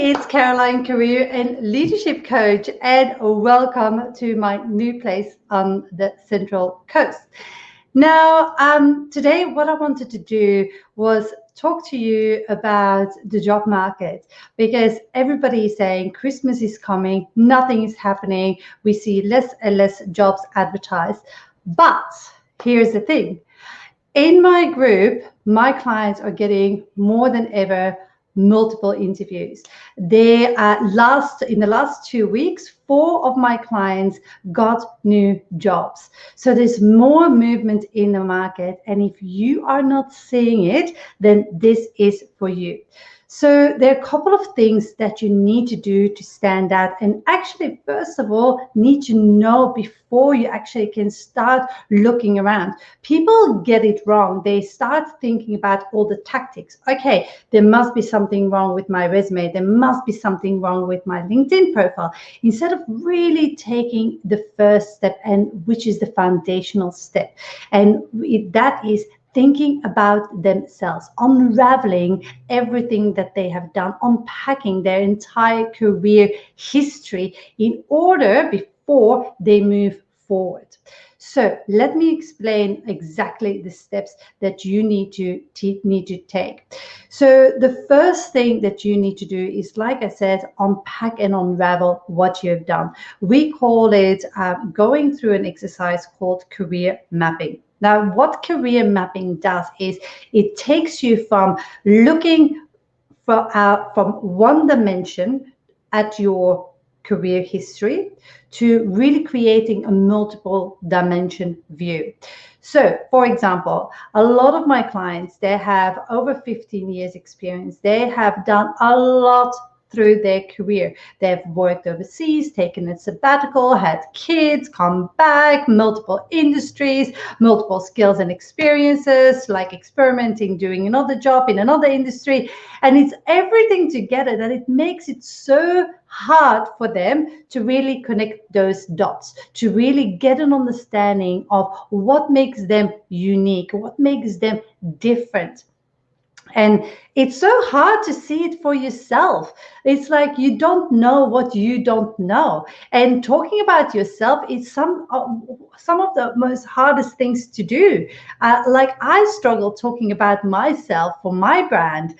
it's Caroline, career and leadership coach, and welcome to my new place on the Central Coast. Now, today what I wanted to do was talk to you about the job market, because everybody is saying Christmas is coming, nothing is happening, we see less and less jobs advertised. But here's the thing. In my group, my clients are getting more than ever multiple interviews. In the last 2 weeks, 4 of my clients got new jobs. So there's more movement in the market, and if you are not seeing it, then this is for you. So there are a couple of things that you need to do to stand out, and actually, first of all, need to know before you actually can start looking around. People get it wrong. They start thinking about all the tactics. Okay, there must be something wrong with my resume. There must be something wrong with my LinkedIn profile. Instead of really taking the first step, and which is the foundational step, and that is thinking about themselves, unraveling everything that they have done, unpacking their entire career history in order before they move forward. So let me explain exactly the steps that you need to take. So the first thing that you need to do is, like I said, unpack and unravel what you've done. We call it going through an exercise called career mapping. Now, what career mapping does is it takes you from looking from one dimension at your career history to really creating a multiple dimension view. So, for example, a lot of my clients, they have over 15 years experience. They have done a lot through their career. They've worked overseas, taken a sabbatical, had kids, come back, multiple industries, multiple skills and experiences, like experimenting, doing another job in another industry. And it's everything together that it makes it so hard for them to really connect those dots, to really get an understanding of what makes them unique, what makes them different. And it's so hard to see it for yourself. It's like you don't know what you don't know. And talking about yourself is some of the most hardest things to do. Like I struggle talking about myself for my brand.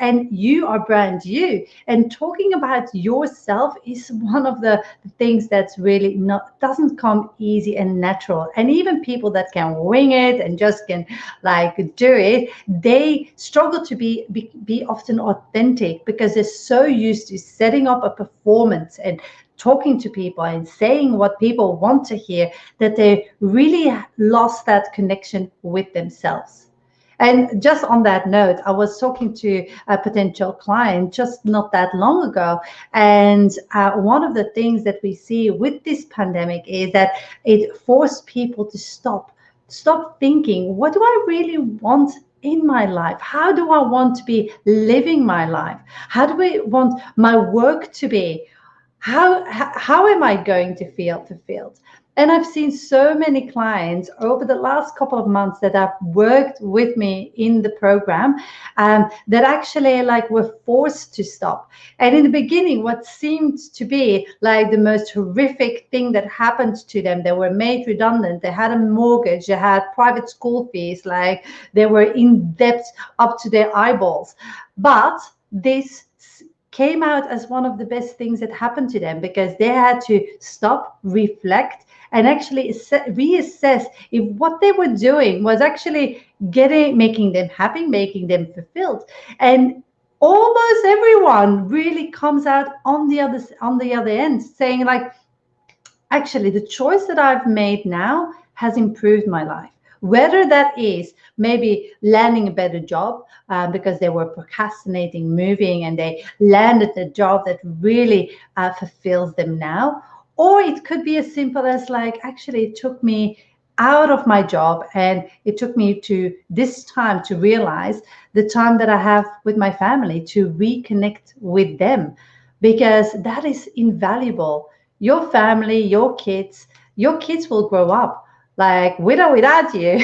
And you are brand you. And talking about yourself is one of the things that's really doesn't come easy and natural. And even people that can wing it and just can do it, they struggle to be often authentic, because they're so used to setting up a performance and talking to people and saying what people want to hear, that they really lost that connection with themselves. And just on that note, I was talking to a potential client just not that long ago. And one of the things that we see with this pandemic is that it forced people to stop thinking, what do I really want in my life? How do I want to be living my life? How do I want my work to be? How am I going to feel fulfilled? And I've seen so many clients over the last couple of months that have worked with me in the program, that actually were forced to stop. And in the beginning, what seemed to be the most horrific thing that happened to them, they were made redundant, they had a mortgage, they had private school fees, they were in debt up to their eyeballs. But this came out as one of the best things that happened to them, because they had to stop, reflect, and actually reassess if what they were doing was actually making them happy, making them fulfilled. And almost everyone really comes out on the other end saying, actually, the choice that I've made now has improved my life. Whether that is maybe landing a better job because they were procrastinating moving, and they landed a job that really fulfills them now. Or it could be as simple as actually, it took me out of my job, and it took me to this time to realize the time that I have with my family, to reconnect with them, because that is invaluable. Your family, your kids will grow up with or without you.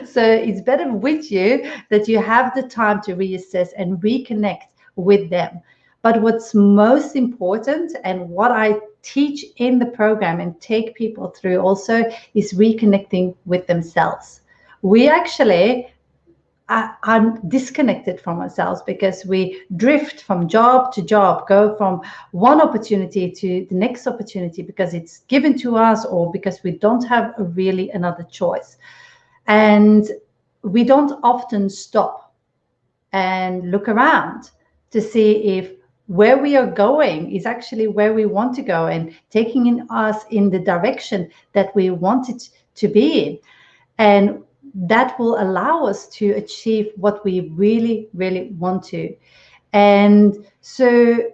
So it's better with you that you have the time to reassess and reconnect with them. But what's most important, and what I teach in the program and take people through also, is reconnecting with themselves. We actually are disconnected from ourselves because we drift from job to job, go from one opportunity to the next opportunity because it's given to us, or because we don't have really another choice. And we don't often stop and look around to see if where we are going is actually where we want to go and taking us in the direction that we want it to be in. And that will allow us to achieve what we really, really want to. And so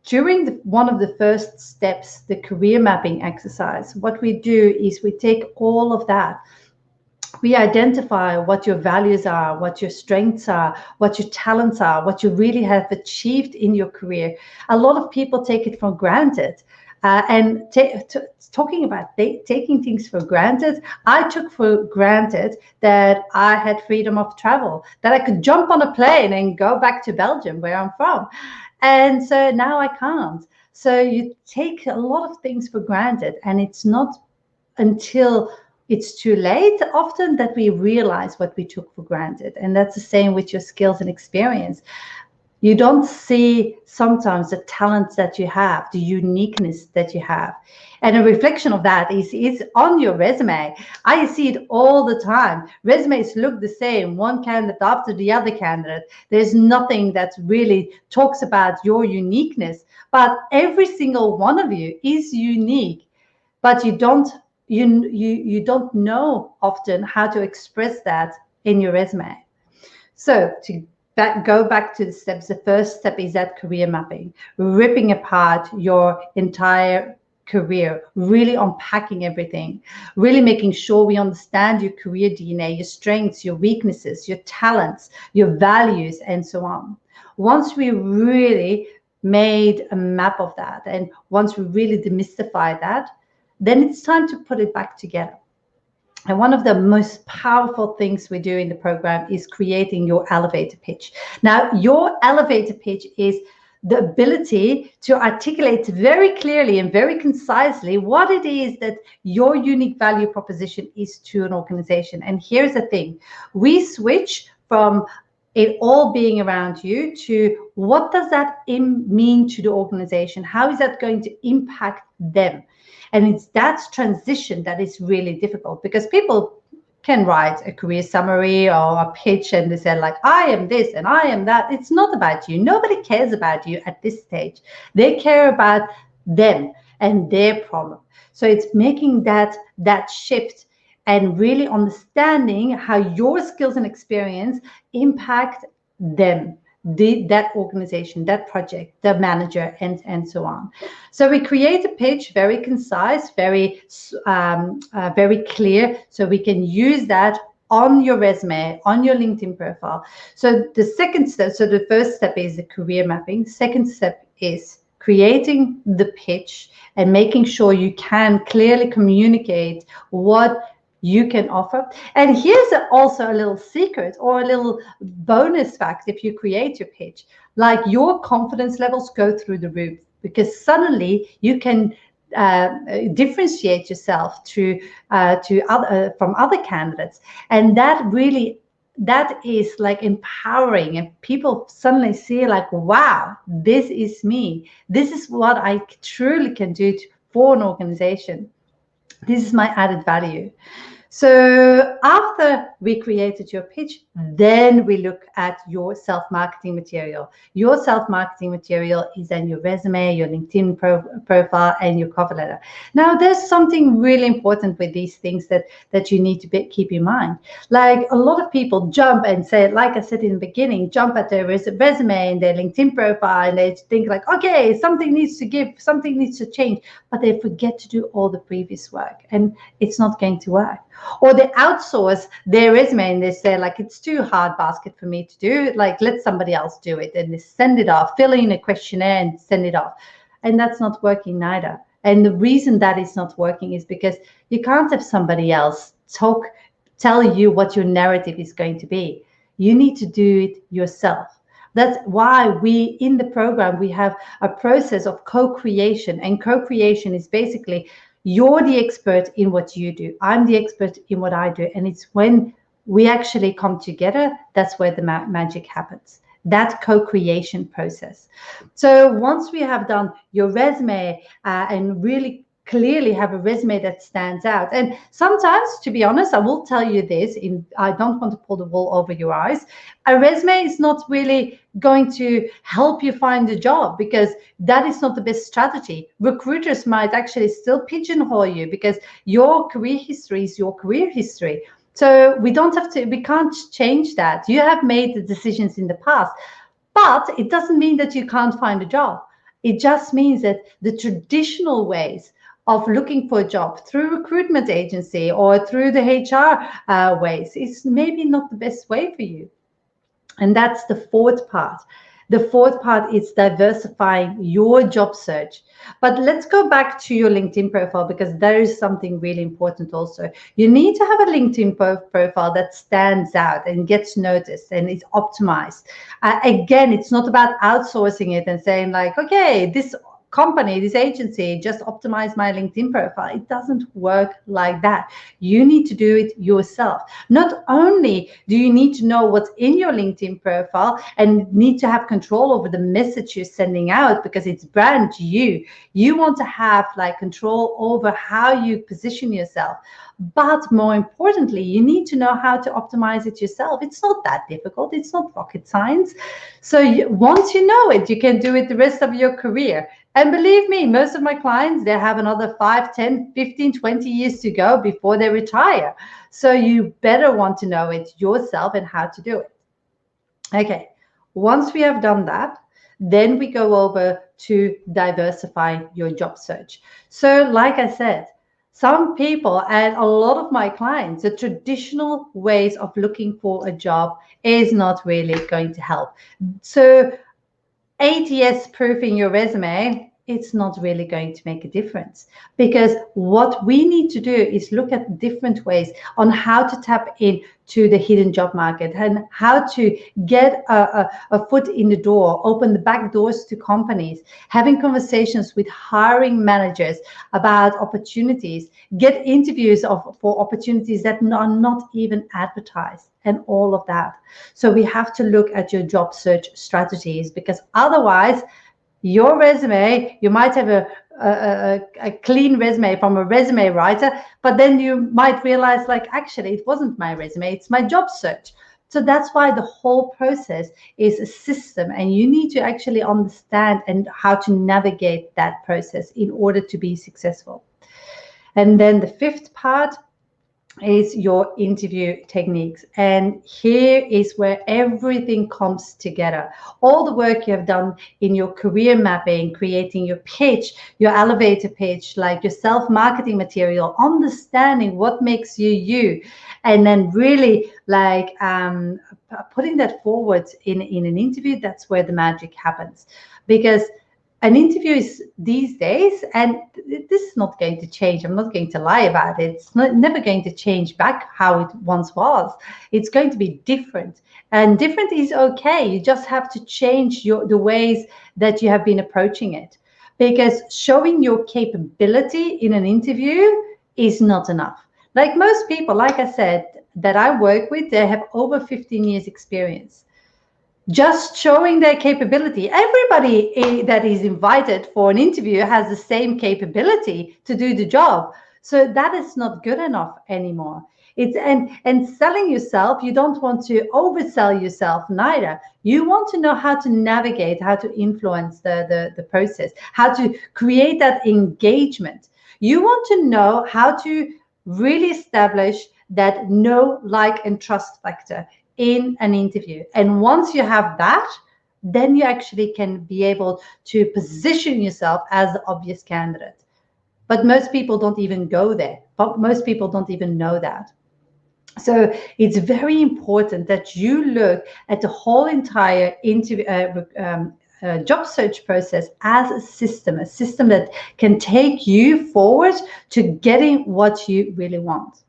during one of the first steps, the career mapping exercise, what we do is we take all of that. We identify what your values are, what your strengths are, what your talents are, what you really have achieved in your career. A lot of people take it for granted. Talking about taking things for granted, I took for granted that I had freedom of travel, that I could jump on a plane and go back to Belgium, where I'm from. And so now I can't. So you take a lot of things for granted, and it's not until it's too late often that we realize what we took for granted. And that's the same with your skills and experience. You don't see sometimes the talents that you have, the uniqueness that you have. And a reflection of that is on your resume. I see it all the time. Resumes look the same, one candidate after the other candidate. There's nothing that really talks about your uniqueness, but every single one of you is unique, but you don't know often how to express that in your resume. So to go back to the steps, the first step is that career mapping, ripping apart your entire career, really unpacking everything, really making sure we understand your career DNA, your strengths, your weaknesses, your talents, your values, and so on. Once we really made a map of that, and once we really demystify that, then it's time to put it back together. And one of the most powerful things we do in the program is creating your elevator pitch. Now, your elevator pitch is the ability to articulate very clearly and very concisely what it is that your unique value proposition is to an organization. And here's the thing. We switch from it all being around you to what does that mean to the organization? How is that going to impact them? And it's that transition that is really difficult, because people can write a career summary or a pitch and they say like, I am this and I am that. It's not about you. Nobody cares about you at this stage. They care about them and their problem. So it's making that shift and really understanding how your skills and experience impact them, that organization, that project, the manager, and so on. So we create a pitch, very concise, very clear, so we can use that on your resume, on your LinkedIn profile. So the second step, so the first step is the career mapping. Second step is creating the pitch and making sure you can clearly communicate what you can offer. And here's also a little secret or a little bonus fact. If you create your pitch, like, your confidence levels go through the roof, because suddenly you can differentiate yourself from other candidates. And that is like empowering, and people suddenly see like, wow, this is me. This is what I truly can do for an organization. This is my added value. So after we created your pitch, then we look at your self-marketing material. Your self-marketing material is then your resume, your LinkedIn profile, and your cover letter. Now, there's something really important with these things that you need to keep in mind. Like, a lot of people jump and say, like I said in the beginning, jump at their resume and their LinkedIn profile, and they think like, okay, something needs to give, something needs to change, but they forget to do all the previous work, and it's not going to work. Or they outsource their resume and they say like, it's too hard basket for me to do, like, let somebody else do it, and they send it off, fill in a questionnaire and send it off. And that's not working neither. And the reason that is not working is because you can't have somebody else tell you what your narrative is going to be. You need to do it yourself. That's why we, in the program, we have a process of co-creation. And co-creation is basically you're the expert in what you do. I'm the expert in what I do. And it's when we actually come together, that's where the magic happens. That co-creation process. So once we have done your resume and really clearly have a resume that stands out. And sometimes, to be honest, I will tell you this, I don't want to pull the wool over your eyes. A resume is not really going to help you find a job, because that is not the best strategy. Recruiters might actually still pigeonhole you because your career history is your career history. So we can't change that. You have made the decisions in the past, but it doesn't mean that you can't find a job. It just means that the traditional ways of looking for a job through recruitment agency or through the HR ways is maybe not the best way for you. And that's the fourth part. The fourth part is diversifying your job search. But let's go back to your LinkedIn profile, because there is something really important also. You need to have a LinkedIn profile that stands out and gets noticed and is optimized. Again, it's not about outsourcing it and saying like, okay, this company, this agency just optimize my LinkedIn profile. It doesn't work like that. You need to do it yourself. Not only do you need to know what's in your LinkedIn profile and need to have control over the message you're sending out, because it's brand new. You want to have like control over how you position yourself. But more importantly, you need to know how to optimize it yourself. It's not that difficult. It's not rocket science. So once you know it, you can do it the rest of your career. And believe me, most of my clients, they have another 5, 10, 15, 20 years to go before they retire. So you better want to know it yourself and how to do it. Okay, once we have done that, then we go over to diversify your job search. So like I said, some people and a lot of my clients, the traditional ways of looking for a job is not really going to help. So ATS proofing your resume, it's not really going to make a difference, because what we need to do is look at different ways on how to tap into the hidden job market and how to get a foot in the door, open the back doors to companies, having conversations with hiring managers about opportunities, get interviews for opportunities that are not even advertised, and all of that. So we have to look at your job search strategies, because otherwise your resume, you might have a clean resume from a resume writer, but then you might realize like, actually, it wasn't my resume, it's my job search. So that's why the whole process is a system, and you need to actually understand and how to navigate that process in order to be successful. And then the fifth part is your interview techniques. And here is where everything comes together. All the work you have done in your career mapping, creating your pitch, your elevator pitch, like your self-marketing material, understanding what makes you you, and then really like putting that forward in an interview. That's where the magic happens, because an interview is these days, and this is not going to change. I'm not going to lie about it. It's never going to change back how it once was. It's going to be different, and different is okay. You just have to change the ways that you have been approaching it, because showing your capability in an interview is not enough. Like most people, like I said, that I work with, they have over 15 years experience. Just showing their capability. Everybody that is invited for an interview has the same capability to do the job. So that is not good enough anymore. It's and selling yourself, you don't want to oversell yourself neither. You want to know how to navigate, how to influence the process, how to create that engagement. You want to know how to really establish that know, like, and trust factor in an interview. And once you have that, then you actually can be able to position yourself as the obvious candidate. But most people don't even go there. But most people don't even know that. So it's very important that you look at the whole entire interview job search process as a system that can take you forward to getting what you really want.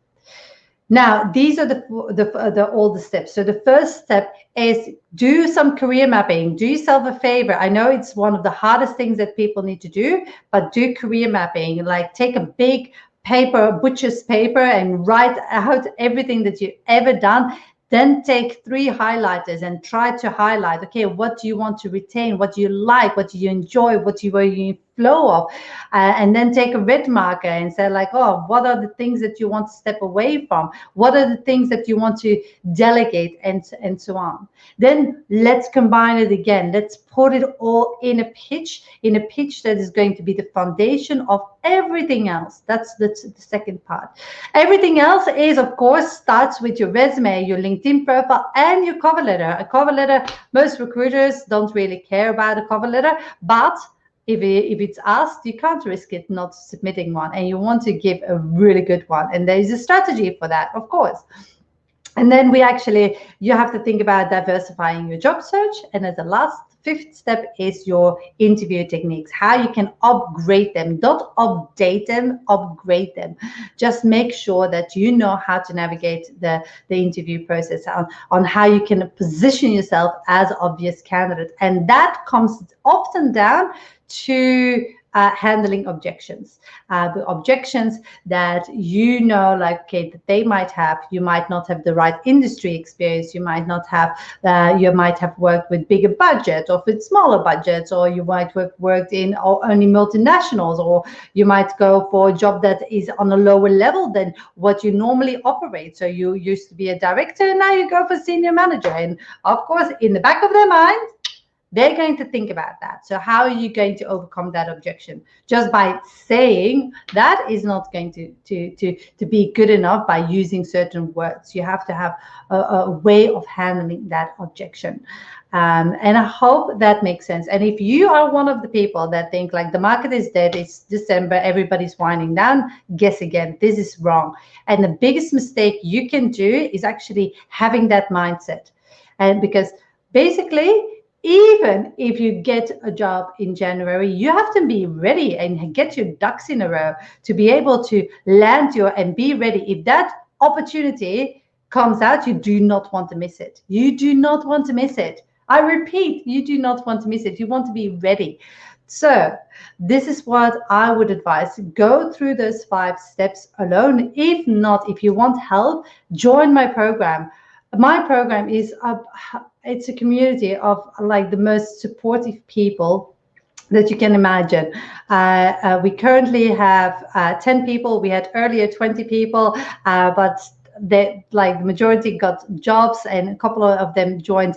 Now, these are all the steps. So the first step is do some career mapping. Do yourself a favor. I know it's one of the hardest things that people need to do, but do career mapping. Like take a big paper, butcher's paper, and write out everything that you've ever done. Then take 3 highlighters and try to highlight, okay, what do you want to retain? What do you like? What do you enjoy? What do you in flow of? And then take a red marker and say like, oh, what are the things that you want to step away from? What are the things that you want to delegate, and so on? Then let's combine it again. Let's put it all in a pitch that is going to be the foundation of everything else. That's the second part. Everything else is, of course, starts with your resume, your LinkedIn profile, and your cover letter. A cover letter, most recruiters don't really care about a cover letter, but if it's asked, you can't risk it not submitting one, and you want to give a really good one. And there is a strategy for that, of course. And then you have to think about diversifying your job search. And as a last, 5th step is your interview techniques, how you can upgrade them, not update them, upgrade them. Just make sure that you know how to navigate the interview process, on how you can position yourself as obvious candidate. And that comes often down to handling objections. The objections that okay, that they might have. You might not have the right industry experience. You might not have. You might have worked with bigger budgets or with smaller budgets, or you might have worked in only multinationals, or you might go for a job that is on a lower level than what you normally operate. So you used to be a director, and now you go for senior manager. And of course, in the back of their mind, they're going to think about that. So how are you going to overcome that objection? Just by saying that is not going to be good enough. By using certain words, you have to have a way of handling that objection. And I hope that makes sense. And if you are one of the people that think like the market is dead, it's December, everybody's winding down, guess again, this is wrong. And the biggest mistake you can do is actually having that mindset. And because basically, even if you get a job in January, you have to be ready and get your ducks in a row to be able to land and be ready. If that opportunity comes out, you do not want to miss it. You do not want to miss it. I repeat, you do not want to miss it. You want to be ready. So this is what I would advise. Go through those 5 steps alone. If not, if you want help, join my program. My program is it's a community of like the most supportive people that you can imagine. We currently have 10 people. We had earlier 20 people, but the majority got jobs, and a couple of them joined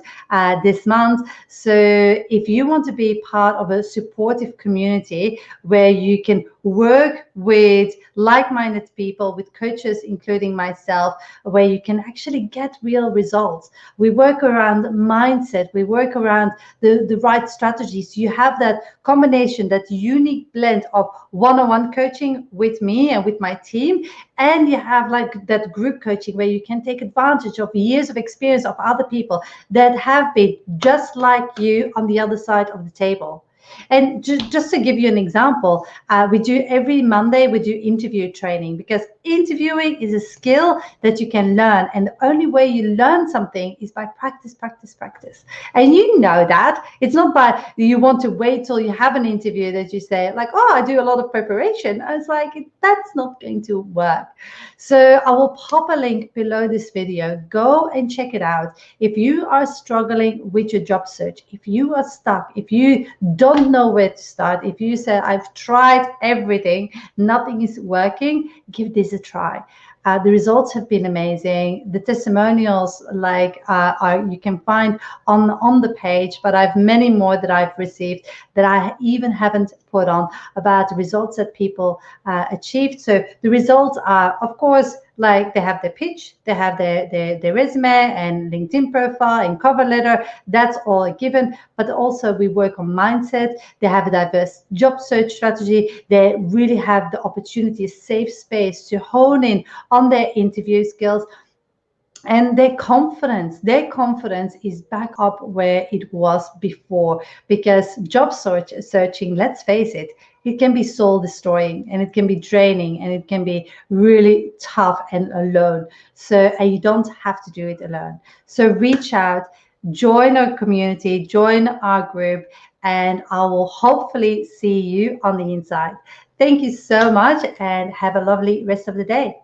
this month. So if you want to be part of a supportive community where you can work with like-minded people, with coaches, including myself, where you can actually get real results. We work around mindset. We work around the right strategies. You have that combination, that unique blend of one-on-one coaching with me and with my team, and you have like that group coaching where you can take advantage of years of experience of other people that have been just like you on the other side of the table. And just to give you an example, we do every Monday, we do interview training, because interviewing is a skill that you can learn. And the only way you learn something is by practice, practice, practice. And you know that. It's not by you want to wait till you have an interview that you say like, oh, I do a lot of preparation. I was like, that's not going to work. So I will pop a link below this video. Go and check it out. If you are struggling with your job search, if you are stuck, if you don't know where to start, if you say I've tried everything, nothing is working, give this a try. The results have been amazing. The testimonials you can find on the page, but I've many more that I've received that I even haven't put on about the results that people achieved. So the results are, of course, like they have their pitch, they have their resume and LinkedIn profile and cover letter. That's all a given. But also we work on mindset. They have a diverse job search strategy. They really have the opportunity, a safe space to hone in on their interview skills. and their confidence is back up where it was before, because searching, let's face it, it can be soul destroying, and it can be draining, and it can be really tough and alone. So, and you don't have to do it alone. So reach out, join our community, join our group, and I will hopefully see you on the inside. Thank you so much, and have a lovely rest of the day.